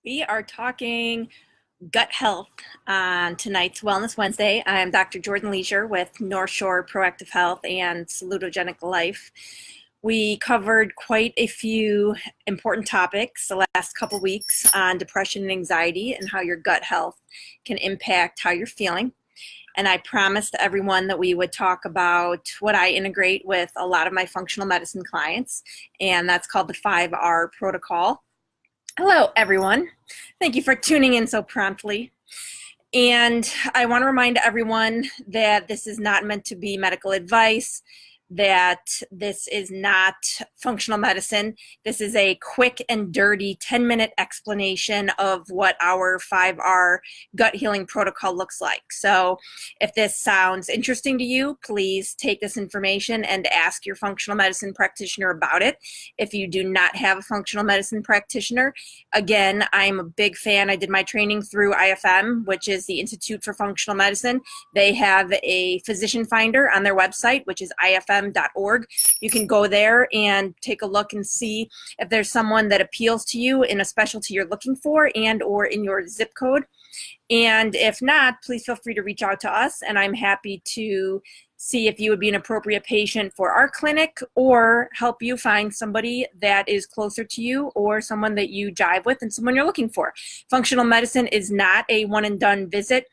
We are talking gut health on tonight's Wellness Wednesday. I'm Dr. Jordan Leasure with North Shore Proactive Health and Salutogenic Life. We covered quite a few important topics the last couple weeks on depression and anxiety and how your gut health can impact how you're feeling. And I promised everyone that we would talk about what I integrate with a lot of my functional medicine clients, and that's called the 5R protocol. Hello, everyone. Thank you for tuning in so promptly. And I want to remind everyone that this is not meant to be medical advice, that this is not functional medicine. This is a quick and dirty 10-minute explanation of what our 5R gut healing protocol looks like. So if this sounds interesting to you, please take this information and ask your functional medicine practitioner about it. If you do not have a functional medicine practitioner, again, I'm a big fan. I did my training through IFM, which is the Institute for Functional Medicine. They have a physician finder on their website, which is ifm.org. You can go there and take a look and see if there's someone that appeals to you in a specialty you're looking for and or in your zip code. And if not, please feel free to reach out to us, and I'm happy to see if you would be an appropriate patient for our clinic or help you find somebody that is closer to you or someone that you jive with and someone you're looking for. Functional medicine is not a one and done visit.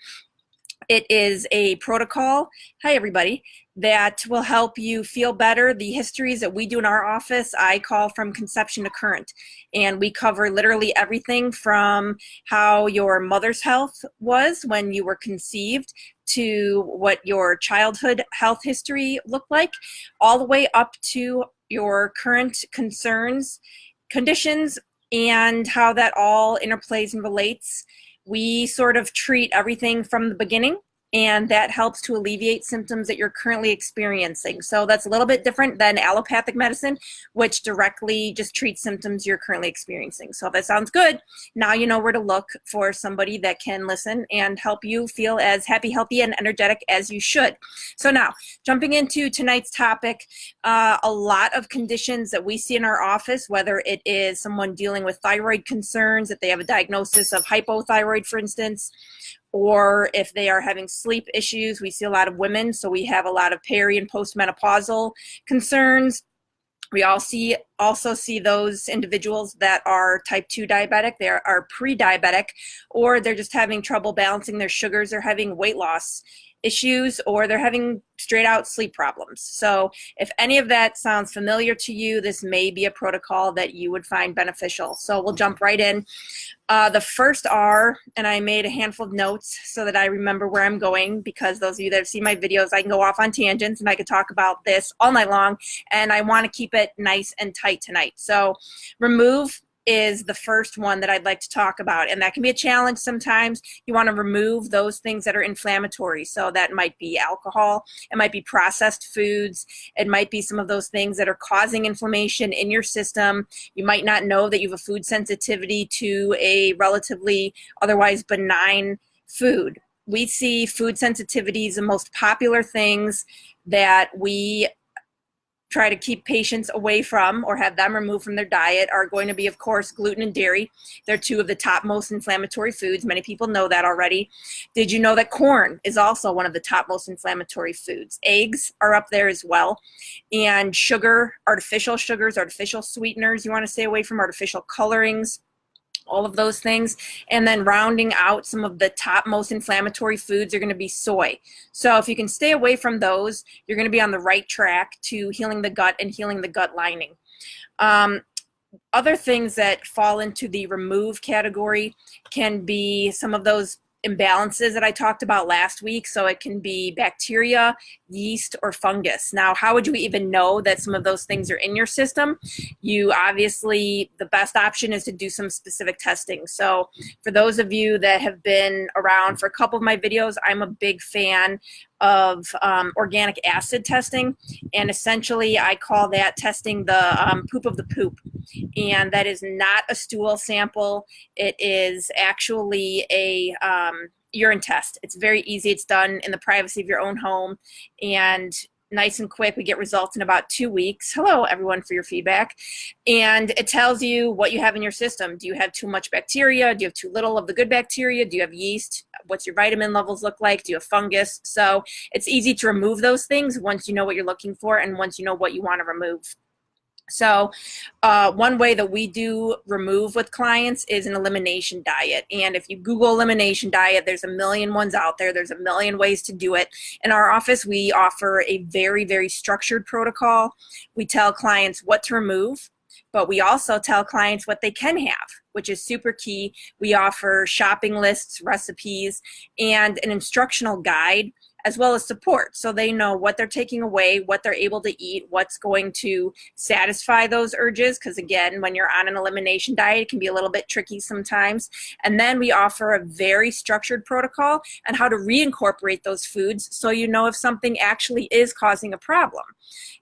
It is a protocol, hi everybody, that will help you feel better. The histories that we do in our office, I call from conception to current. And we cover literally everything from how your mother's health was when you were conceived to what your childhood health history looked like, all the way up to your current concerns, conditions, and how that all interplays and relates. We sort of treat everything from the beginning, and that helps to alleviate symptoms that you're currently experiencing. So that's a little bit different than allopathic medicine, which directly just treats symptoms you're currently experiencing. So if that sounds good, now you know where to look for somebody that can listen and help you feel as happy, healthy, and energetic as you should. So now, jumping into tonight's topic, a lot of conditions that we see in our office, whether it is someone dealing with thyroid concerns, if they have a diagnosis of hypothyroid, for instance, or if they are having sleep issues. We see a lot of women, so we have a lot of peri and postmenopausal concerns. We also see those individuals that are type 2 diabetic, they are pre-diabetic, or they're just having trouble balancing their sugars, they're having weight loss issues, or they're having straight out sleep problems. So if any of that sounds familiar to you, this may be a protocol that you would find beneficial. So we'll jump right in. The first R, and I made a handful of notes so that I remember where I'm going, because those of you that have seen my videos, I can go off on tangents and I could talk about this all night long, and I want to keep it nice and tight tonight. So remove is the first one that I'd like to talk about, and that can be a challenge sometimes. You want to remove those things that are inflammatory. So that might be alcohol, it might be processed foods, it might be some of those things that are causing inflammation in your system. You might not know that you have a food sensitivity to a relatively otherwise benign food. We see food sensitivities, the most popular things that we try to keep patients away from or have them removed from their diet are going to be, of course, gluten and dairy. They're two of the top most inflammatory foods. Many people know that already. Did you know that corn is also one of the top most inflammatory foods? Eggs are up there as well. And sugar, artificial sugars, artificial sweeteners, you want to stay away from artificial colorings, all of those things. And then rounding out some of the top most inflammatory foods are going to be soy. So if you can stay away from those, you're going to be on the right track to healing the gut and healing the gut lining. Other things that fall into the remove category can be some of those imbalances that I talked about last week. So it can be bacteria, yeast, or fungus. Now, how would you even know that some of those things are in your system? You obviously, the best option is to do some specific testing. So for those of you that have been around for a couple of my videos, I'm a big fan of organic acid testing, and essentially I call that testing the poop of the poop, and that is not a stool sample. It is actually a urine test. It's very easy. It's done in the privacy of your own home, and nice and quick. We get results in about 2 weeks. Hello, everyone, for your feedback. And it tells you what you have in your system. Do you have too much bacteria? Do you have too little of the good bacteria? Do you have yeast? What's your vitamin levels look like? Do you have fungus? So it's easy to remove those things once you know what you're looking for and once you know what you want to remove. So one way that we do remove with clients is an elimination diet. And if you Google elimination diet, there's a million ones out there. There's a million ways to do it. In our office, we offer a very, very structured protocol. We tell clients what to remove, but we also tell clients what they can have, which is super key. We offer shopping lists, recipes, and an instructional guide, as well as support, so they know what they're taking away, what they're able to eat, what's going to satisfy those urges, because again, when you're on an elimination diet, it can be a little bit tricky sometimes. And then we offer a very structured protocol on how to reincorporate those foods so you know if something actually is causing a problem.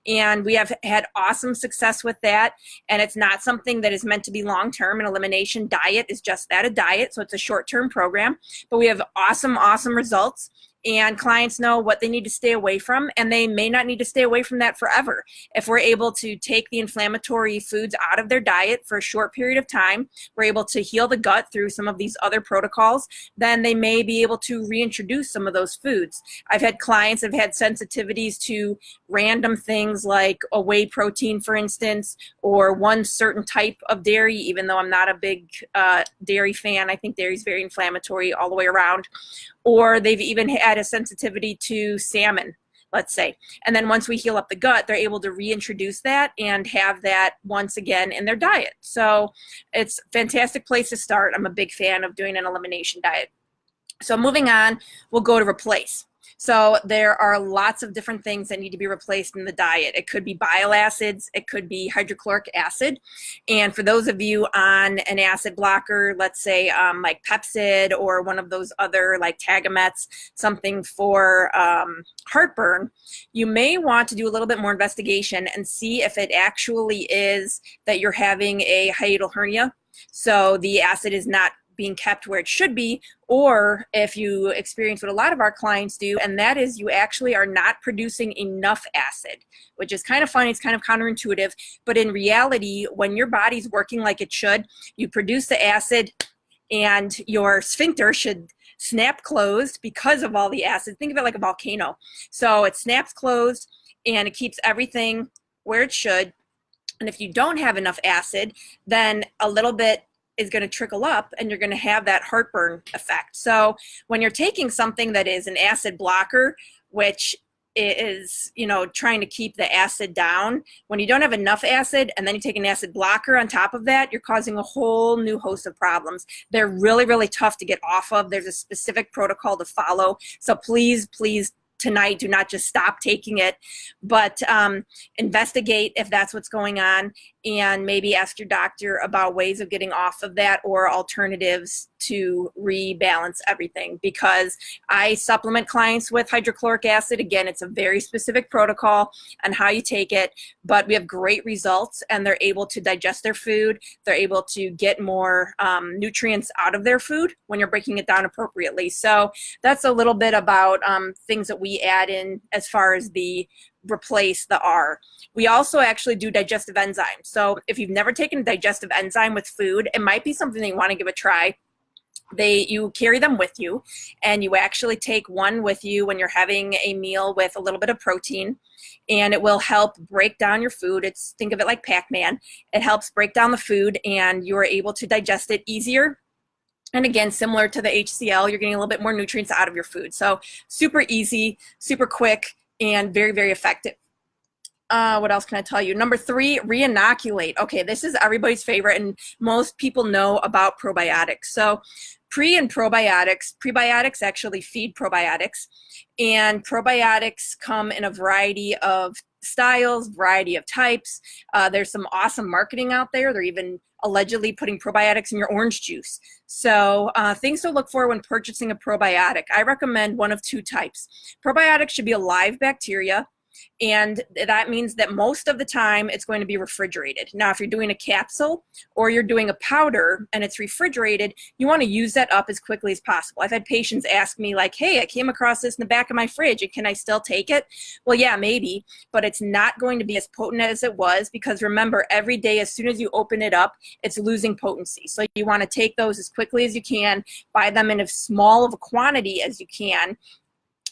And we have had awesome success with that, and it's not something that is meant to be long-term. An elimination diet is just that, a diet, so it's a short-term program, but we have awesome, awesome results. And clients know what they need to stay away from, and they may not need to stay away from that forever. If we're able to take the inflammatory foods out of their diet for a short period of time, we're able to heal the gut through some of these other protocols, then they may be able to reintroduce some of those foods. I've had clients have had sensitivities to random things like a whey protein, for instance, or one certain type of dairy, even though I'm not a big dairy fan. I think dairy is very inflammatory all the way around. Or they've even had a sensitivity to salmon, let's say. And then once we heal up the gut, they're able to reintroduce that and have that once again in their diet. So it's a fantastic place to start. I'm a big fan of doing an elimination diet. So moving on, we'll go to replace. So there are lots of different things that need to be replaced in the diet. It could be bile acids, it could be hydrochloric acid. And for those of you on an acid blocker, let's say like Pepcid or one of those other like Tagamets, something for heartburn, you may want to do a little bit more investigation and see if it actually is that you're having a hiatal hernia. So the acid is not being kept where it should be, or if you experience what a lot of our clients do, and that is you actually are not producing enough acid, which is kind of funny, it's kind of counterintuitive, but in reality, when your body's working like it should, you produce the acid and your sphincter should snap closed because of all the acid. Think of it like a volcano. So it snaps closed and it keeps everything where it should. And if you don't have enough acid, then a little bit is going to trickle up and you're going to have that heartburn effect. So when you're taking something that is an acid blocker, which is, you know, trying to keep the acid down, when you don't have enough acid and then you take an acid blocker on top of that, you're causing a whole new host of problems. They're really, really tough to get off of. There's a specific protocol to follow. So please, please, tonight, do not just stop taking it, but investigate if that's what's going on, and maybe ask your doctor about ways of getting off of that or alternatives to rebalance everything. Because I supplement clients with hydrochloric acid. Again, it's a very specific protocol on how you take it, but we have great results, and they're able to digest their food. They're able to get more nutrients out of their food when you're breaking it down appropriately. So that's a little bit about things that we add in as far as the replace the R. We also actually do digestive enzymes. So if you've never taken a digestive enzyme with food, it might be something that you want to give a try. You carry them with you, and you actually take one with you when you're having a meal with a little bit of protein, and it will help break down your food. Think of it like Pac-Man. It helps break down the food, and you are able to digest it easier. And again, similar to the HCl, you're getting a little bit more nutrients out of your food. So super easy, super quick, and very, very effective. What else can I tell you? Number 3, re-inoculate. Okay, this is everybody's favorite, and most people know about probiotics. So pre and probiotics, prebiotics actually feed probiotics, and probiotics come in a variety of styles, variety of types. There's some awesome marketing out there. They're even allegedly putting probiotics in your orange juice. So things to look for when purchasing a probiotic. I recommend one of 2 types. Probiotics should be a live bacteria, And that means that most of the time it's going to be refrigerated. Now, if you're doing a capsule or you're doing a powder and it's refrigerated, you want to use that up as quickly as possible. I've had patients ask me like, hey, I came across this in the back of my fridge and can I still take it? Well, yeah, maybe, but it's not going to be as potent as it was, because remember, every day as soon as you open it up, it's losing potency. So you want to take those as quickly as you can, buy them in as small of a quantity as you can,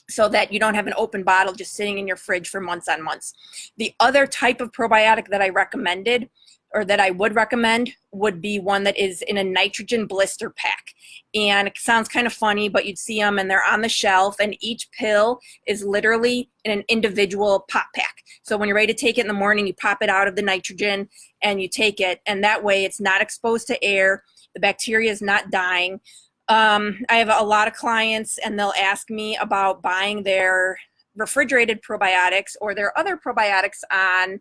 so that you don't have an open bottle just sitting in your fridge for months on months. The other type of probiotic that I recommended, or that I would recommend, would be one that is in a nitrogen blister pack. And it sounds kind of funny, but you'd see them and they're on the shelf, and each pill is literally in an individual pop pack. So when you're ready to take it in the morning, you pop it out of the nitrogen and you take it, and that way it's not exposed to air, the bacteria is not dying. I have a lot of clients and they'll ask me about buying their refrigerated probiotics or their other probiotics on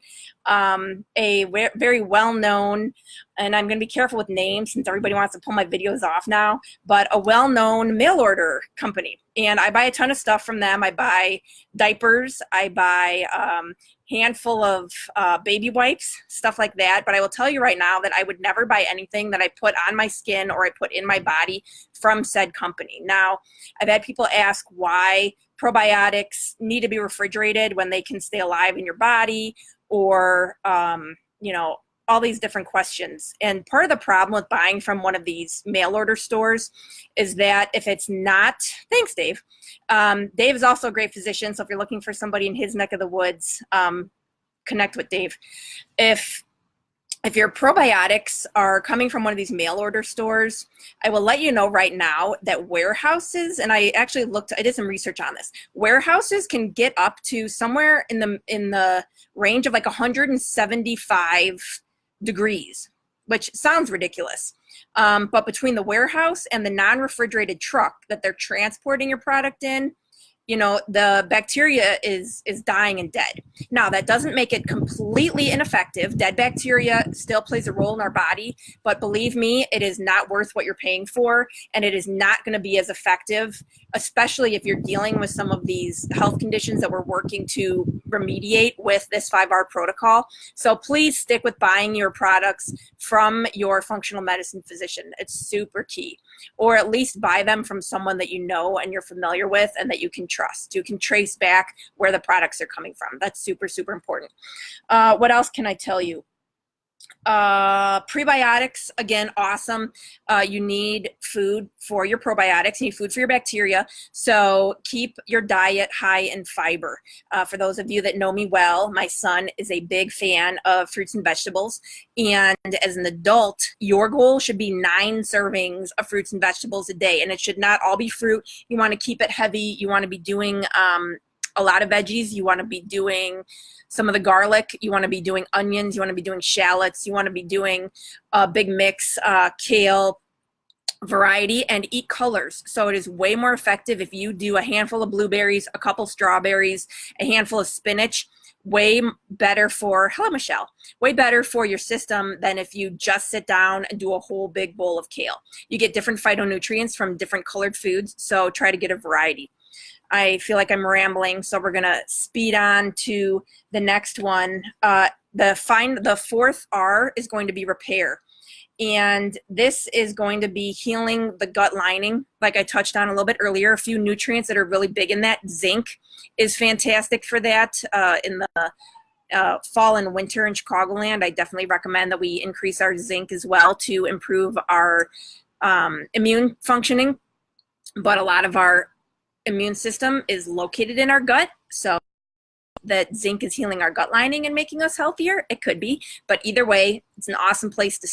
a very well-known, and I'm going to be careful with names since everybody wants to pull my videos off now, but a well-known mail order company. And I buy a ton of stuff from them. I buy diapers, I buy handful of baby wipes, stuff like that. But I will tell you right now that I would never buy anything that I put on my skin or I put in my body from said company. Now, I've had people ask why probiotics need to be refrigerated when they can stay alive in your body, or, you know, all these different questions. And part of the problem with buying from one of these mail order stores is that if it's not, thanks, Dave. Dave is also a great physician. So if you're looking for somebody in his neck of the woods, connect with Dave. If your probiotics are coming from one of these mail order stores, I will let you know right now that warehouses, and I actually I did some research on this. Warehouses can get up to somewhere in the range of like 175 degrees, which sounds ridiculous. But between the warehouse and the non-refrigerated truck that they're transporting your product in, you know, the bacteria is dying and dead. Now, that doesn't make it completely ineffective. Dead bacteria still plays a role in our body, but believe me, it is not worth what you're paying for, and it is not going to be as effective, especially if you're dealing with some of these health conditions that we're working to remediate with this 5R protocol. So please stick with buying your products from your functional medicine physician. It's super key. Or at least buy them from someone that you know and you're familiar with and that you can trust. You can trace back where the products are coming from. That's super, super important. What else can I tell you? Prebiotics, again, awesome. You need food for your probiotics, you need food for your bacteria, so keep your diet high in fiber. For those of you that know me well, my son is a big fan of fruits and vegetables, and as an adult, your goal should be 9 servings of fruits and vegetables a day, and it should not all be fruit. You want to keep it heavy. You want to be doing a lot of veggies. You want to be doing some of the garlic. You want to be doing onions. You want to be doing shallots. You want to be doing a big mix, kale, variety, and eat colors. So it is way more effective if you do a handful of blueberries, a couple strawberries, a handful of spinach. Way better for, hello Michelle, way better for your system than if you just sit down and do a whole big bowl of kale. You get different phytonutrients from different colored foods, so try to get a variety. I feel like I'm rambling, so we're gonna speed on to the next one. The fourth R is going to be repair. And this is going to be healing the gut lining, like I touched on a little bit earlier. A few nutrients that are really big in that. Zinc is fantastic for that. In the fall and winter in Chicagoland, I definitely recommend that we increase our zinc as well to improve our immune functioning. But a lot of our immune system is located in our gut, so that zinc is healing our gut lining and making us healthier. It could be, but either way, it's an awesome place to